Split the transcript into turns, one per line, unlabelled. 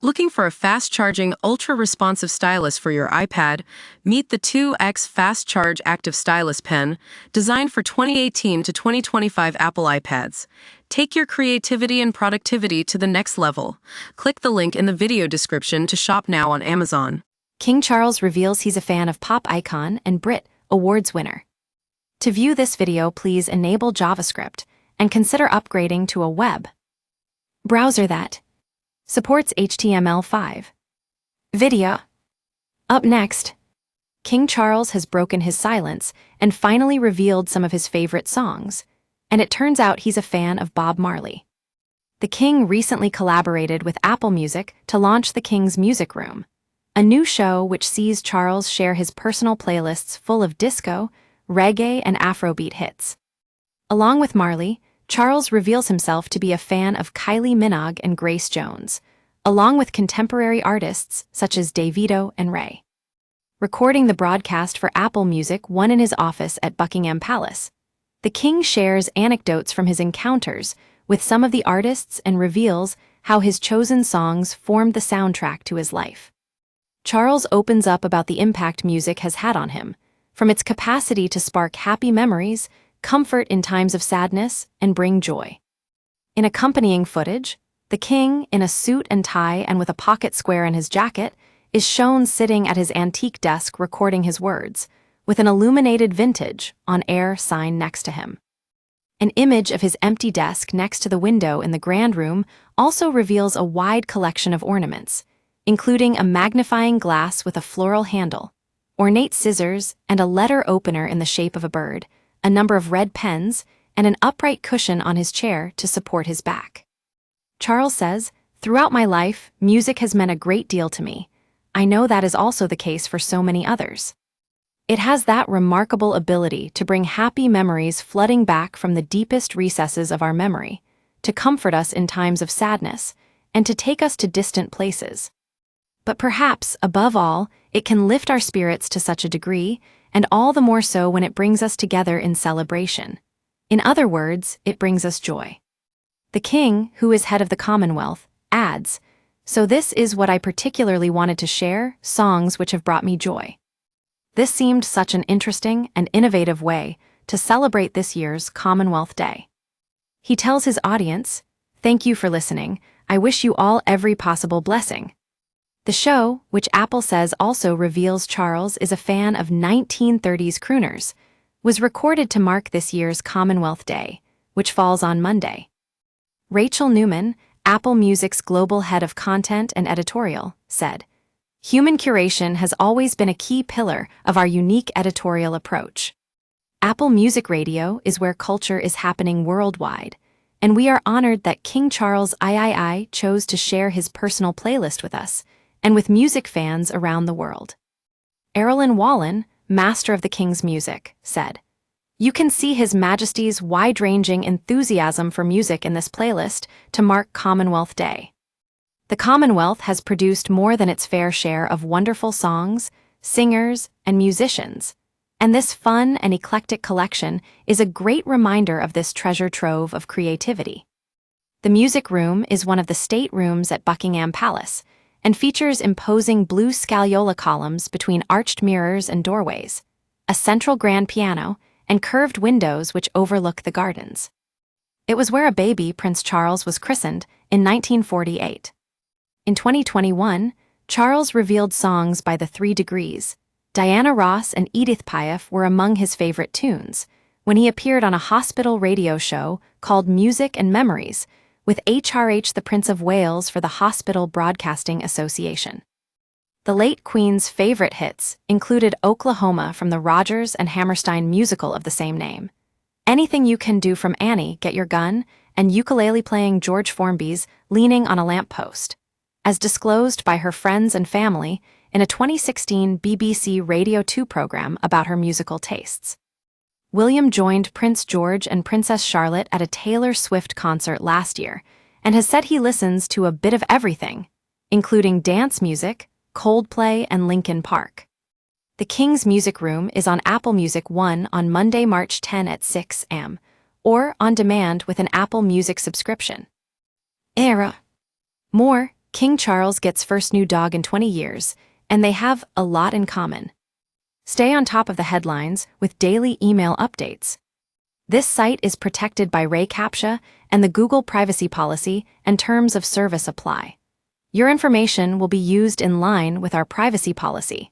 Looking for a fast-charging, ultra-responsive stylus for your iPad? Meet the 2X Fast Charge Active Stylus Pen, designed for 2018 to 2025 Apple iPads. Take your creativity and productivity to the next level. Click the link in the video description to shop now on Amazon.
King Charles reveals he's a fan of pop icon and Brit Awards winner. To view this video, please enable JavaScript and consider upgrading to a web browser that supports HTML5. Video. Up next, King Charles has broken his silence and finally revealed some of his favorite songs, and it turns out he's a fan of Bob Marley. The King recently collaborated with Apple Music to launch the King's Music Room, a new show which sees Charles share his personal playlists full of disco, reggae, and Afrobeat hits. Along with Marley, Charles reveals himself to be a fan of Kylie Minogue and Grace Jones, along with contemporary artists such as Davido and Ray. Recording the broadcast for Apple Music One in his office at Buckingham Palace, the King shares anecdotes from his encounters with some of the artists and reveals how his chosen songs formed the soundtrack to his life. Charles opens up about the impact music has had on him, from its capacity to spark happy memories, comfort in times of sadness, and bring joy. In accompanying footage, the King, in a suit and tie and with a pocket square in his jacket, is shown sitting at his antique desk recording his words, with an illuminated vintage on-air sign next to him. An image of his empty desk next to the window in the Grand Room also reveals a wide collection of ornaments, including a magnifying glass with a floral handle, ornate scissors, and a letter opener in the shape of a bird, a number of red pens, and an upright cushion on his chair to support his back. Charles says, "Throughout my life, music has meant a great deal to me. I know that is also the case for so many others. It has that remarkable ability to bring happy memories flooding back from the deepest recesses of our memory, to comfort us in times of sadness, and to take us to distant places. But perhaps, above all, it can lift our spirits to such a degree, and all the more so when it brings us together in celebration. In other words, it brings us joy." The King, who is head of the Commonwealth, adds, "So this is what I particularly wanted to share, songs which have brought me joy." This seemed such an interesting and innovative way to celebrate this year's Commonwealth Day. He tells his audience, "Thank you for listening. I wish you all every possible blessing." The show, which Apple says also reveals Charles is a fan of 1930s crooners, was recorded to mark this year's Commonwealth Day, which falls on Monday. Rachel Newman, Apple Music's global head of content and editorial, said, "Human curation has always been a key pillar of our unique editorial approach. Apple Music Radio is where culture is happening worldwide, and we are honored that King Charles III chose to share his personal playlist with us, and with music fans around the world." Erilyn Wallen, master of the King's music, said, "You can see His Majesty's wide-ranging enthusiasm for music in this playlist to mark Commonwealth Day. The Commonwealth has produced more than its fair share of wonderful songs, singers, and musicians, and this fun and eclectic collection is a great reminder of this treasure trove of creativity." The Music Room is one of the state rooms at Buckingham Palace, and features imposing blue scagliola columns between arched mirrors and doorways, a central grand piano, and curved windows which overlook the gardens. It was where a baby, Prince Charles, was christened in 1948. In 2021, Charles revealed songs by the 3 Degrees. Diana Ross and Edith Piaf were among his favorite tunes, when he appeared on a hospital radio show called Music and Memories, with HRH the Prince of Wales for the Hospital Broadcasting Association. The late Queen's favorite hits included Oklahoma from the Rodgers and Hammerstein musical of the same name, Anything You Can Do from Annie, Get Your Gun, and ukulele-playing George Formby's Leaning on a Lamppost, as disclosed by her friends and family in a 2016 BBC Radio 2 program about her musical tastes. William joined Prince George and Princess Charlotte at a Taylor Swift concert last year and has said he listens to a bit of everything, including dance music, Coldplay, and Linkin Park. The King's Music Room is on Apple Music One on Monday, March 10 at 6 a.m., or on demand with an Apple Music subscription. More King Charles gets first new dog in 20 years, and they have a lot in common. Stay on top of the headlines with daily email updates. This site is protected by RayCAPTCHA, and the Google privacy policy and terms of service apply. Your information will be used in line with our privacy policy.